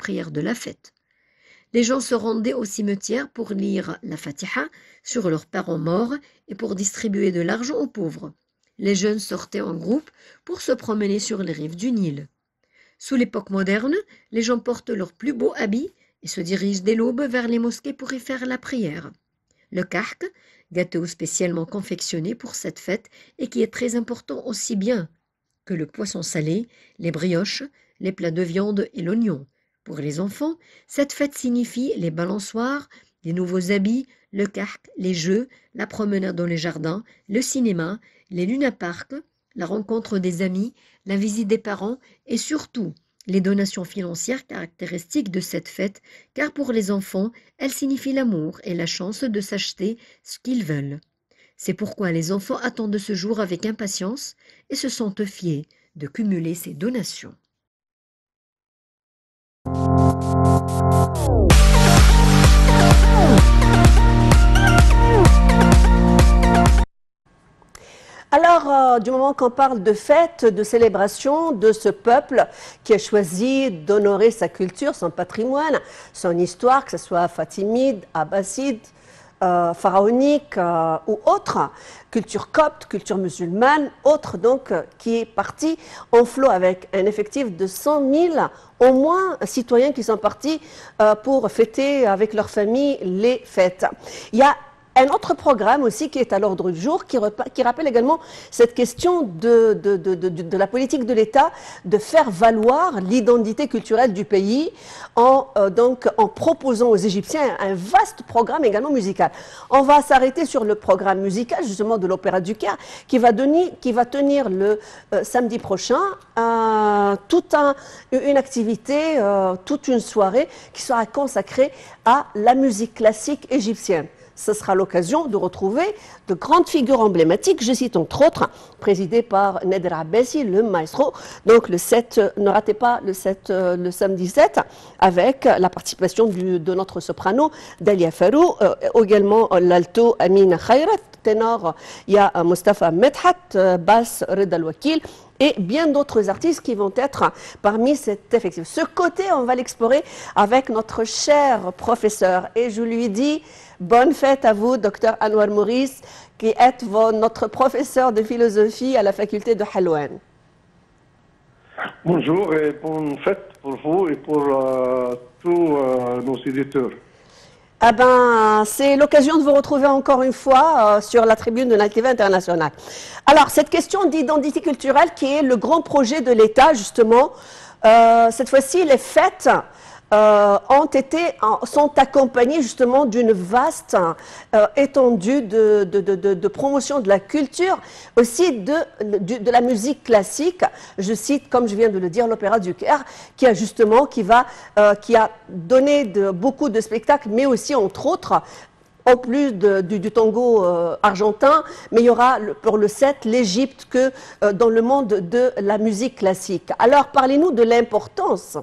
prière de la fête. Les gens se rendaient au cimetière pour lire la Fatiha sur leurs parents morts et pour distribuer de l'argent aux pauvres. Les jeunes sortaient en groupe pour se promener sur les rives du Nil. Sous l'époque moderne, les gens portent leurs plus beaux habits et se dirigent dès l'aube vers les mosquées pour y faire la prière. Le kahk, gâteau spécialement confectionné pour cette fête et qui est très important aussi bien que le poisson salé, les brioches, les plats de viande et l'oignon. Pour les enfants, cette fête signifie les balançoires, les nouveaux habits, le kahk, les jeux, la promenade dans les jardins, le cinéma, les lunaparks, la rencontre des amis, la visite des parents et surtout les donations financières caractéristiques de cette fête, car pour les enfants, elle signifie l'amour et la chance de s'acheter ce qu'ils veulent. C'est pourquoi les enfants attendent ce jour avec impatience et se sentent fiers de cumuler ces donations. Alors, du moment qu'on parle de fête, de célébration de ce peuple qui a choisi d'honorer sa culture, son patrimoine, son histoire, que ce soit fatimide, abbasside, pharaonique ou autre, culture copte, culture musulmane, autre donc qui est parti en flot avec un effectif de 100 000 au moins citoyens qui sont partis pour fêter avec leur famille les fêtes. Il y a un autre programme aussi qui est à l'ordre du jour, qui rappelle également cette question de la politique de l'État de faire valoir l'identité culturelle du pays en proposant aux Égyptiens un vaste programme également musical. On va s'arrêter sur le programme musical justement de l'Opéra du Caire qui va tenir le samedi prochain une activité, toute une soirée qui sera consacrée à la musique classique égyptienne. Ce sera l'occasion de retrouver de grandes figures emblématiques, je cite entre autres, présidées par Nader Abbasi, le maestro. Donc ne ratez pas le samedi 7, avec la participation de notre soprano Dalia Farou, également l'alto Amina Khayrat, ténor, il y a Mustafa Medhat, basse Reda Al-Wakil, et bien d'autres artistes qui vont être parmi cet effectif. Ce côté, on va l'explorer avec notre cher professeur. Et je lui dis, bonne fête à vous, docteur Anwar Maurice, qui êtes notre professeur de philosophie à la faculté de Halouane. Bonjour et bonne fête pour vous et pour tous nos éditeurs. Ah ben, c'est l'occasion de vous retrouver encore une fois sur la tribune de l'Altiva International. Alors, cette question d'identité culturelle qui est le grand projet de l'État, justement, cette fois-ci, les fêtes sont accompagnées justement d'une vaste étendue de promotion de la culture, aussi de la musique classique. Je cite, comme je viens de le dire, l'Opéra du Caire, qui a donné beaucoup de spectacles, mais aussi, entre autres, en plus du tango argentin, mais il y aura pour le 7 l'Égypte que dans le monde de la musique classique. Alors, parlez-nous de l'importance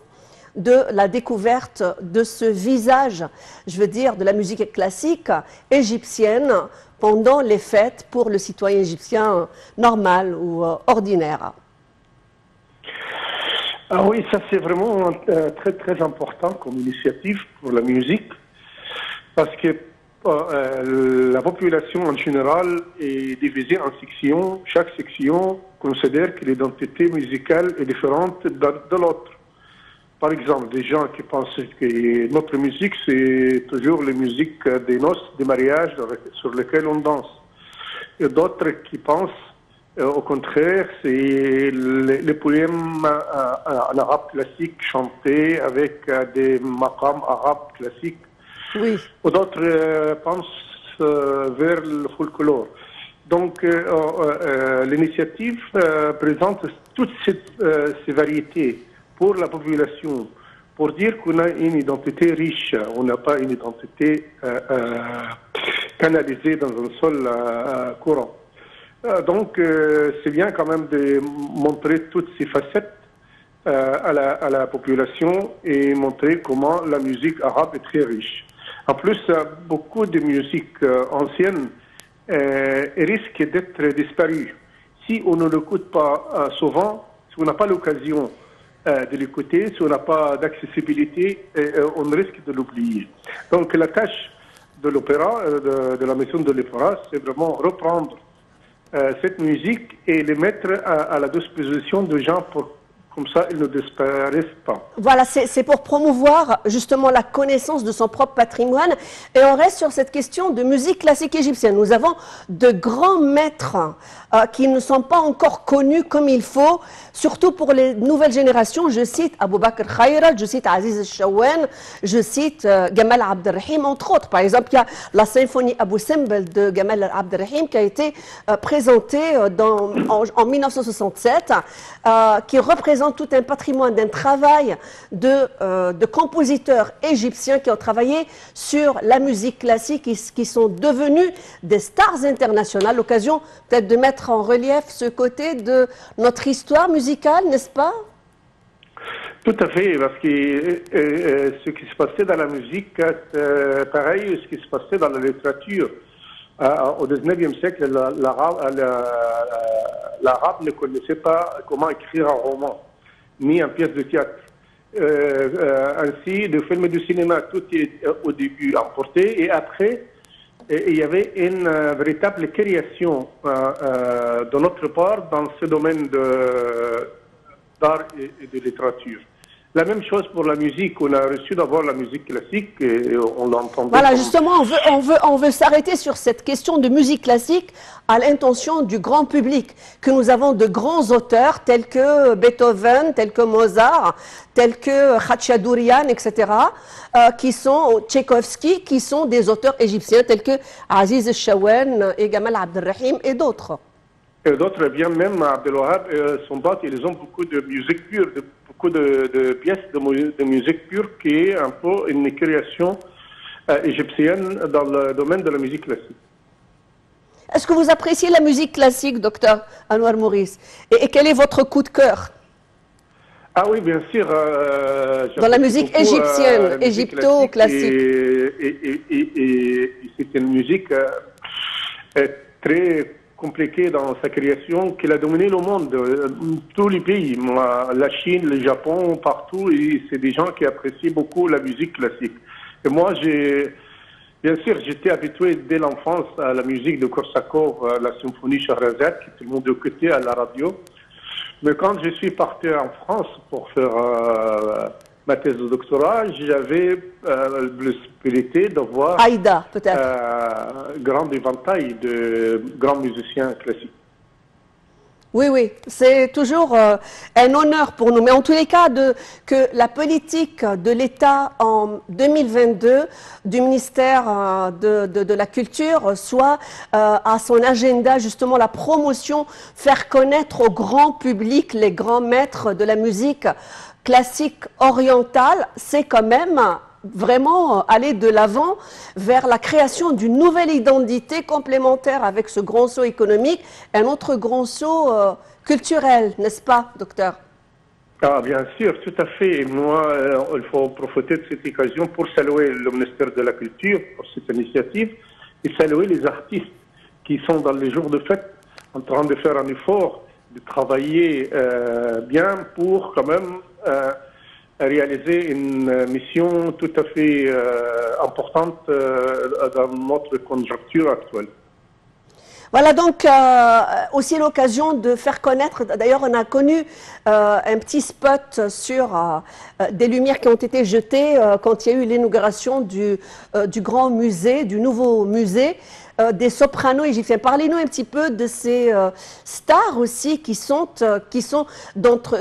de la découverte de ce visage, je veux dire, de la musique classique égyptienne pendant les fêtes pour le citoyen égyptien normal ou ordinaire. Ah oui, ça c'est vraiment très très important comme initiative pour la musique, parce que la population en général est divisée en sections. Chaque section considère que l'identité musicale est différente de l'autre. Par exemple, des gens qui pensent que notre musique, c'est toujours la musique des noces, des mariages sur lesquels on danse. Et d'autres qui pensent, au contraire, c'est les poèmes en arabe classique chantés avec des maqams arabes classiques. Oui. Ou d'autres pensent vers le folklore. Donc, l'initiative présente toutes ces variétés pour la population, pour dire qu'on a une identité riche, on n'a pas une identité canalisée dans un seul courant. Donc, c'est bien quand même de montrer toutes ces facettes à la population et montrer comment la musique arabe est très riche. En plus, beaucoup de musiques anciennes risquent d'être disparues. Si on ne l'écoute pas souvent, si on n'a pas l'occasion de l'écouter. Si on n'a pas d'accessibilité, on risque de l'oublier. Donc la tâche de l'opéra, de la maison de l'opéra, c'est vraiment reprendre cette musique et les mettre à la disposition de gens pour comme ça ils ne disparaissent pas. Voilà, c'est pour promouvoir justement la connaissance de son propre patrimoine. Et on reste sur cette question de musique classique égyptienne. Nous avons de grands maîtres qui ne sont pas encore connus comme il faut, surtout pour les nouvelles générations. Je cite Abou Bakr Khayrat, je cite Aziz El-Chaouane, je cite Gamal Abdelrahim, entre autres. Par exemple, il y a la symphonie Abou Simbel de Gamal Abdelrahim qui a été présentée en 1967, qui représente tout un patrimoine, d'un travail de compositeurs égyptiens qui ont travaillé sur la musique classique, qui sont devenus des stars internationales. L'occasion peut-être de mettre en relief ce côté de notre histoire musicale, n'est-ce pas? Tout à fait, parce que ce qui se passait dans la musique, c'est pareil ce qui se passait dans la littérature. Au XIXe siècle, l'arabe ne connaissait pas comment écrire un roman, ni une pièce de théâtre. Ainsi, le film et le cinéma, tout est au début importé, et après, il y avait une véritable création de notre part dans ce domaine d'art et de littérature. La même chose pour la musique. On a reçu d'abord la musique classique et on l'entendait. Voilà, justement, on veut s'arrêter sur cette question de musique classique à l'intention du grand public, que nous avons de grands auteurs tels que Beethoven, tels que Mozart, tels que Khatchadourian, etc., qui sont Tchaïkovski, qui sont des auteurs égyptiens tels que Aziz El-Chaouane et Gamal Abdelrahim et d'autres. Et d'autres, bien même Abdelwahab et son bac, ils ont beaucoup de musique pure, beaucoup de pièces de musique pure qui est un peu une création égyptienne dans le domaine de la musique classique. Est-ce que vous appréciez la musique classique, docteur Anouar Maurice, et quel est votre coup de cœur? Ah oui, bien sûr. Dans la musique beaucoup, égyptienne, égypto-classique. Et c'est une musique très compliquée dans sa création, qu'il a dominé le monde, tous les pays, la Chine, le Japon, partout, et c'est des gens qui apprécient beaucoup la musique classique. Et moi, bien sûr, j'étais habitué dès l'enfance à la musique de Korsakov, la symphonie Shahrazad, qui tout le monde écoutait à la radio. Mais quand je suis parti en France pour faire ma thèse de doctorat, j'avais la possibilité de voir Aïda, peut-être. Grand éventail de grands musiciens classiques. Oui, oui, c'est toujours un honneur pour nous. Mais en tous les cas, que la politique de l'État en 2022 du ministère de la Culture soit à son agenda justement la promotion, faire connaître au grand public les grands maîtres de la musique classique orientale, c'est quand même vraiment aller de l'avant vers la création d'une nouvelle identité complémentaire avec ce grand saut économique, un autre grand saut culturel, n'est-ce pas, docteur? Ah, bien sûr, tout à fait. Et moi, il faut profiter de cette occasion pour saluer le ministère de la Culture pour cette initiative et saluer les artistes qui sont dans les jours de fête en train de faire un effort, de travailler bien pour quand même réaliser une mission tout à fait importante dans notre conjoncture actuelle. Voilà donc aussi l'occasion de faire connaître, d'ailleurs on a connu un petit spot sur des lumières qui ont été jetées quand il y a eu l'inauguration du grand musée, du nouveau musée des sopranos égyptiens. Parlez-nous un petit peu de ces stars aussi qui sont d'entre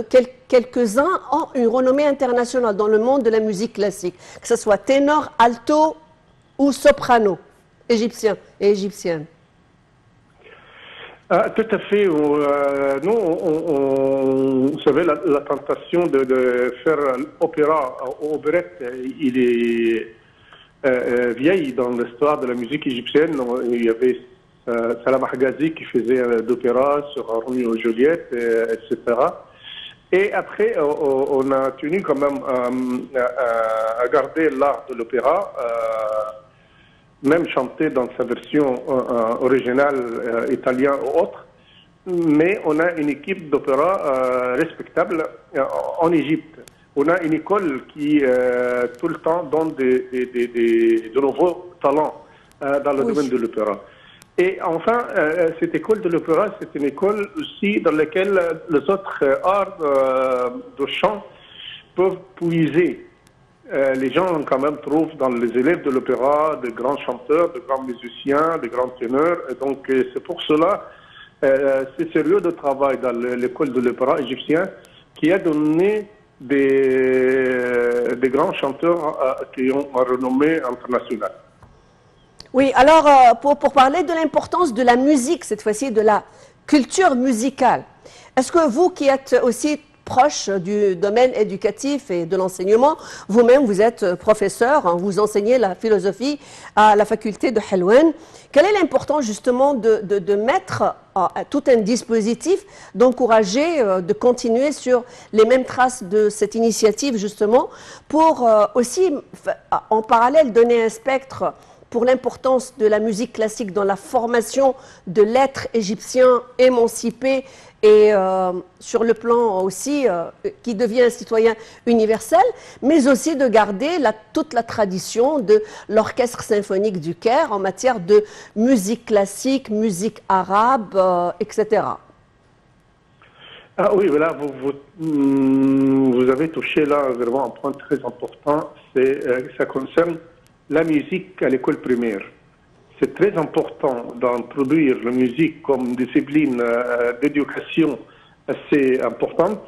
quelques-uns ont une renommée internationale dans le monde de la musique classique, que ce soit ténor, alto ou soprano, égyptiens et égyptiennes. Tout à fait. Nous, vous savez, la tentation de faire l'opéra ou opérette, il est vieille dans l'histoire de la musique égyptienne. Il y avait Salam Hagazi qui faisait d'opéra sur Roméo et Juliette, etc. Et après, on a tenu quand même à garder l'art de l'opéra, même chanté dans sa version originale italienne ou autre, mais on a une équipe d'opéra respectable en Égypte, on a une école qui tout le temps donne de nouveaux talents dans le domaine de l'opéra. Et enfin, cette école de l'opéra, c'est une école aussi dans laquelle les autres arts de chant peuvent puiser. Les gens quand même trouvent dans les élèves de l'opéra de grands chanteurs, de grands musiciens, de grands ténors. Et donc c'est pour cela, c'est sérieux de travail dans l'école de l'opéra égyptien qui a donné des grands chanteurs qui ont une renommée internationale. Oui, alors pour parler de l'importance de la musique, cette fois-ci de la culture musicale, est-ce que vous qui êtes aussi proche du domaine éducatif et de l'enseignement, vous-même vous êtes professeur, hein, vous enseignez la philosophie à la faculté de Helwan, quelle est l'importance justement de mettre tout un dispositif, d'encourager, de continuer sur les mêmes traces de cette initiative justement, pour aussi en parallèle donner un spectre pour l'importance de la musique classique dans la formation de l'être égyptien émancipé et sur le plan aussi qui devient un citoyen universel, mais aussi de garder toute la tradition de l'orchestre symphonique du Caire en matière de musique classique, musique arabe, etc. Ah oui, voilà, vous avez touché là vraiment un point très important, ça concerne la musique à l'école primaire. C'est très important d'introduire la musique comme discipline d'éducation assez importante.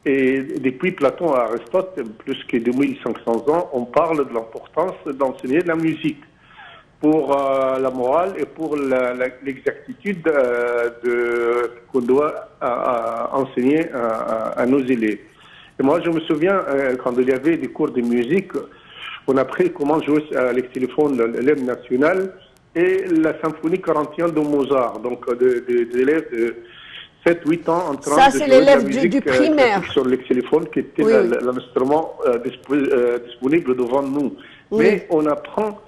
Et depuis Platon à Aristote, plus que 2500 ans, on parle de l'importance d'enseigner la musique pour la morale et pour l'exactitude qu'on doit enseigner à nos élèves. Et moi, je me souviens, quand il y avait des cours de musique, on a appris comment jouer à l'extéléphone l'hymne national et la symphonie 41 de Mozart, donc des élèves de 7-8 ans en train de jouer de la musique du primaire sur l'extéléphone qui était l'instrument disponible devant nous. Oui. Mais on apprend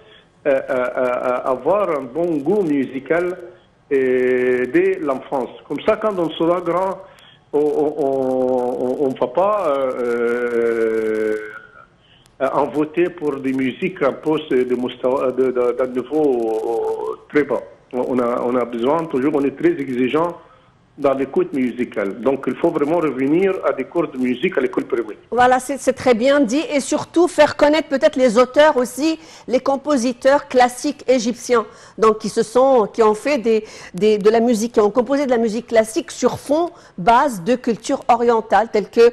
à avoir un bon goût musical dès l'enfance. Comme ça, quand on sera grand, on ne va pas en voter pour des musiques un peu d'un niveau très bas. On a besoin, toujours, on est très exigeant dans l'écoute musicale. Donc, il faut vraiment revenir à des cours de musique à l'école primaire. Voilà, c'est très bien dit. Et surtout, faire connaître peut-être les auteurs aussi, les compositeurs classiques égyptiens, donc qui ont fait de la musique, qui ont composé de la musique classique sur fond, base de culture orientale, telle que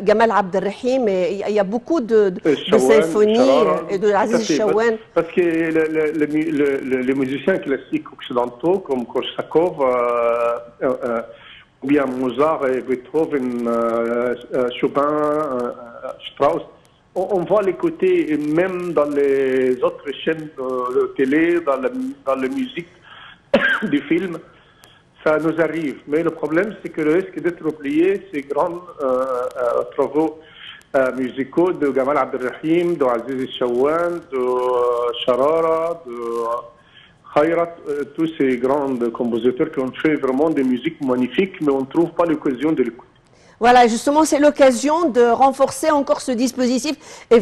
Gamal Abdelrahim. Et il y a beaucoup de symphonies et de Aziz Chawan. Parce que les musiciens classiques occidentaux, comme Korsakov, ou bien Mozart et Beethoven, Chopin, Strauss, on va l'écouter même dans les autres chaînes de télé, dans la musique du film, ça nous arrive. Mais le problème, c'est que le risque d'être oublié, ces grands travaux musicaux de Gamal Abdelrahim, de Aziz Chawan, de Sharara, de Khayrat, tous ces grands compositeurs qui ont fait vraiment des musiques magnifiques, mais on ne trouve pas l'occasion de l'écouter. Voilà, justement, c'est l'occasion de renforcer encore ce dispositif et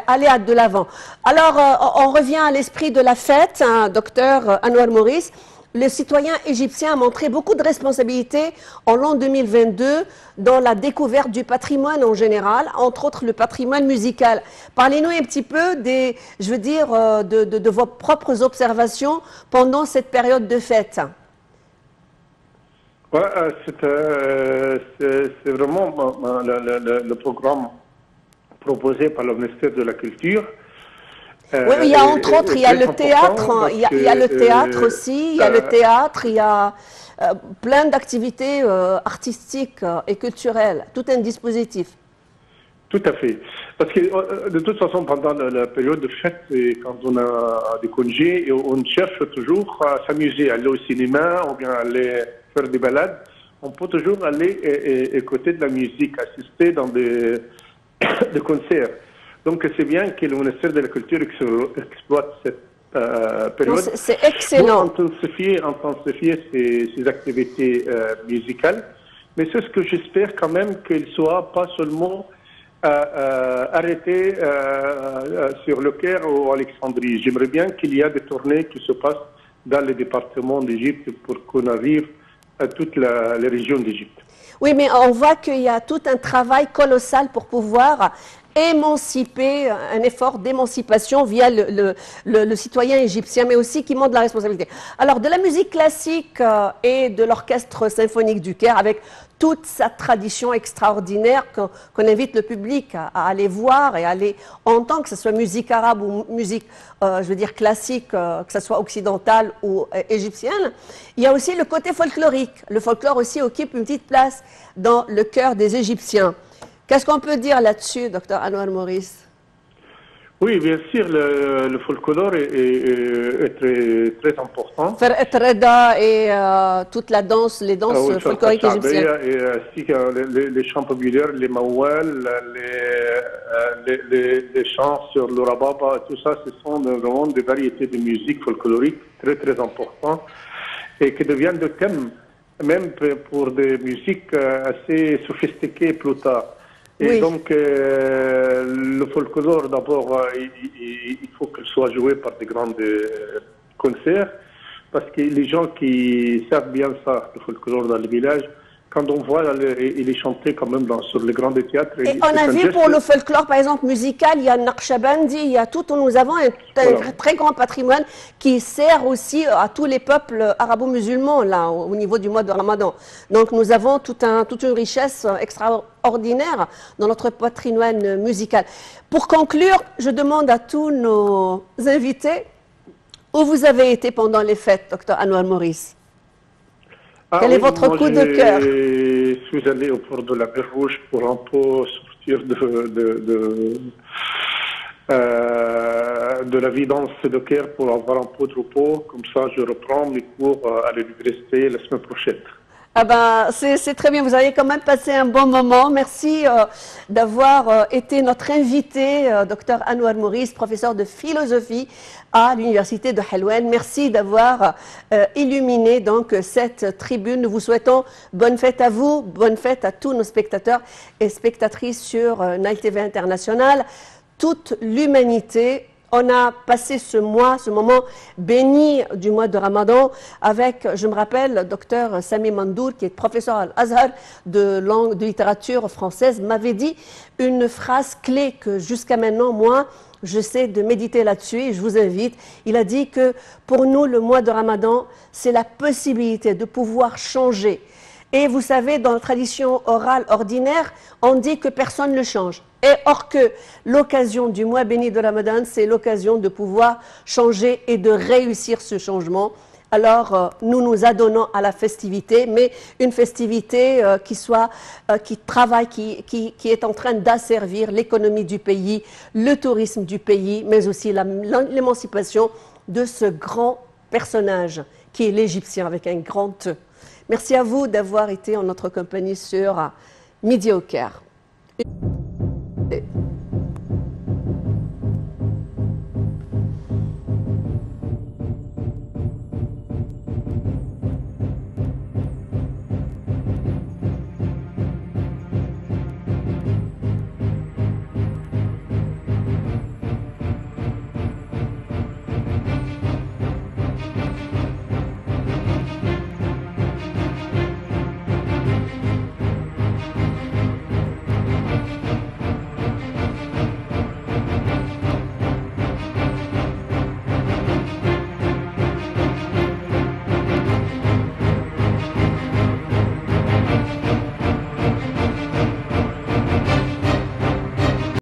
aller de l'avant. Alors, on revient à l'esprit de la fête, hein, docteur Anouar Maurice. Le citoyen égyptien a montré beaucoup de responsabilités en l'an 2022 dans la découverte du patrimoine en général, entre autres le patrimoine musical. Parlez-nous un petit peu de vos propres observations pendant cette période de fête. Ouais, c'est vraiment le programme proposé par le ministère de la Culture. Oui, il y a entre autres, il y a le théâtre, il y a le théâtre aussi, il y a le théâtre, il y a plein d'activités artistiques et culturelles, tout un dispositif. Tout à fait. Parce que de toute façon, pendant la période de fête, quand on a des congés, on cherche toujours à s'amuser, aller au cinéma ou bien aller faire des balades. On peut toujours aller écouter de la musique, assister dans des concerts. Donc, c'est bien que le ministère de la Culture exploite cette période. C'est excellent. Pour intensifier ces activités musicales Mais c'est ce que j'espère quand même qu'il ne soit pas seulement arrêté sur le Caire ou Alexandrie. J'aimerais bien qu'il y ait des tournées qui se passent dans les départements d'Égypte pour qu'on arrive à toutes les régions d'Égypte. Oui, mais on voit qu'il y a tout un travail colossal pour pouvoir émanciper, un effort d'émancipation via le citoyen égyptien, mais aussi qui montre la responsabilité. Alors, de la musique classique et de l'orchestre symphonique du Caire, avec toute sa tradition extraordinaire qu'on invite le public à aller voir et à aller entendre, que ce soit musique arabe ou musique, je veux dire classique, que ce soit occidentale ou égyptienne. Il y a aussi le côté folklorique. Le folklore aussi occupe une petite place dans le cœur des Égyptiens. Qu'est-ce qu'on peut dire là-dessus, docteur Anouar Maurice? Oui, bien sûr, le folklore est très, très important. Fer'et Reda et toute la danse, les danses folkloriques égyptiennes. Et ainsi que les chants populaires, les mawal, les chants sur le rababa, tout ça, ce sont vraiment des variétés de musique folklorique très, très importantes et qui deviennent des thèmes, même pour des musiques assez sophistiquées plus tard. Et Oui. donc, le folklore, d'abord, il faut qu'il soit joué par des grands concerts, parce que les gens qui savent bien ça, le folklore dans les villages, quand on voit, il est chanté quand même sur les grands théâtres. Et on a vu pour le folklore, par exemple, musical, il y a Naqshbandi, il y a tout, nous avons un très grand patrimoine qui sert aussi à tous les peuples arabo-musulmans, là, au niveau du mois de Ramadan. Donc nous avons toute une richesse extraordinaire dans notre patrimoine musical. Pour conclure, je demande à tous nos invités, où vous avez été pendant les fêtes, docteur Anouar Maurice? Quel est votre coup de cœur? Je suis allé au port de la mer Rouge pour un peu sortir de la vie dense de Caire pour avoir un peu de repos. Comme ça, je reprends mes cours à l'université la semaine prochaine. Ah ben, c'est très bien, vous avez quand même passé un bon moment. Merci d'avoir été notre invité, docteur Anouar Maurice, professeur de philosophie à l'université de Helwan. Merci d'avoir illuminé donc cette tribune. Nous vous souhaitons bonne fête à vous, bonne fête à tous nos spectateurs et spectatrices sur Nile TV International. Toute l'humanité. On a passé ce moment béni du mois de Ramadan avec, je me rappelle, docteur Sami Mandour, qui est professeur à l'Azhar de littérature française, m'avait dit une phrase clé que jusqu'à maintenant, moi, j'essaie de méditer là-dessus et je vous invite. Il a dit que pour nous, le mois de Ramadan, c'est la possibilité de pouvoir changer. Et vous savez, dans la tradition orale ordinaire, on dit que personne ne change. Et or que l'occasion du mois béni de Ramadan, c'est l'occasion de pouvoir changer et de réussir ce changement. Alors, nous nous adonnons à la festivité, mais une festivité qui travaille, qui est en train d'asservir l'économie du pays, le tourisme du pays, mais aussi l'émancipation de ce grand personnage qui est l'Égyptien avec un grand E. Merci à vous d'avoir été en notre compagnie sur Midi au Caire.